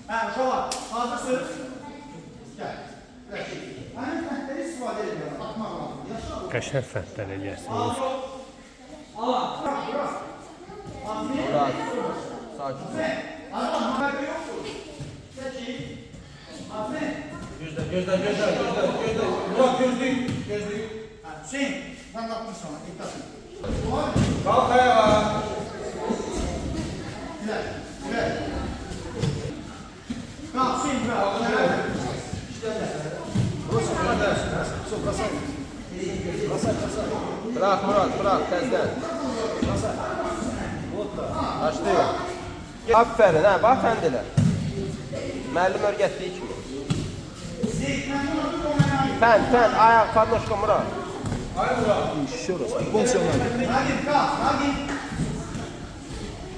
Ha, uşaqlar, hazırsınız? Gəl. Həmin fəndləri istifadə edin, atmaq lazım. Yaşa. Qəşəng fəndlər eləyəsiniz. Ala. Bırak. Rahat. Sakin. Adam, müharibə yoxdur. Çəkin. Azmi. Gözlə. Bırak gözlük. Hüseyin, sən qapmışsan, diqqətin. Kalk ayağa. Güzel. Kalk, Hüseyin, bırak. Bırak Murat, bırak tezden. Açtı. Aferin ha, bak fəndələ. Müəllim öyrətdiyi kimi. Fənd, ayak, padnoşka Murat. Еще раз. Футбол все надо. Nagin, kalk, Nagin.